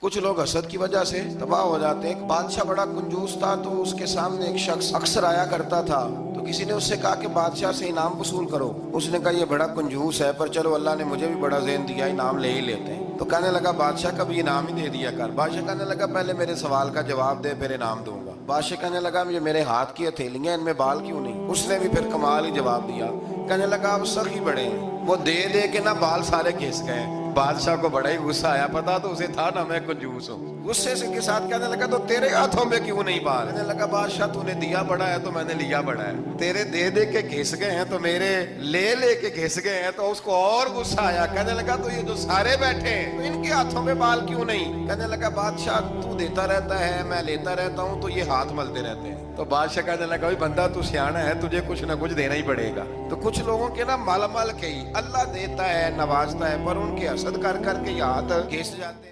कुछ लोग हसद की वजह से तबाह हो जाते हैं। एक बादशाह बड़ा कंजूस था, तो उसके सामने एक शख्स अक्सर आया करता था। तो किसी ने उससे कहा कि बादशाह से इनाम वसूल करो। उसने कहा ये बड़ा कंजूस है, पर चलो अल्लाह ने मुझे भी बड़ा ज़हन दिया, इनाम ले ही लेते हैं। तो कहने लगा बादशाह कभी इनाम ही दे दिया कर। बादशाह कहने लगा पहले मेरे सवाल का जवाब दे, फिर इनाम दूंगा। बादशाह कहने लगा ये मेरे हाथ की हथेलियां, इनमें बाल क्यों नहीं? उसने भी फिर कमाल ही जवाब दिया। कहने लगा आप सखी बड़े हैं। वो दे दे के ना बाल सारे घिस गए। बादशाह को बड़ा ही गुस्सा आया, पता तो उसे था ना मैं कंजूस हूँ। गुस्से से के साथ कहने लगा तो तेरे हाथों में क्यों नहीं बाल? कहने लगा बादशाह तूने दिया बड़ा है तो मैंने लिया बड़ा है। तेरे दे दे के घिस गए हैं तो मेरे ले ले के घिस गए हैं। तो उसको और गुस्सा आया। कहने लगा तो ये जो सारे बैठे हैं तो इनके हाथों में बाल क्यों नहीं? कहने लगा बादशाह तू देता रहता है, मैं लेता रहता हूँ, तो ये हाथ मलते रहते हैं। तो बादशाह कहने लगा भाई बंदा तू सियाना है, तुझे कुछ ना कुछ देना ही पड़ेगा। तो कुछ लोगों के ना मालामाल के ही अल्लाह देता है, नवाजता है, पर उनके हसद कर करके हाथ घिस जाते हैं।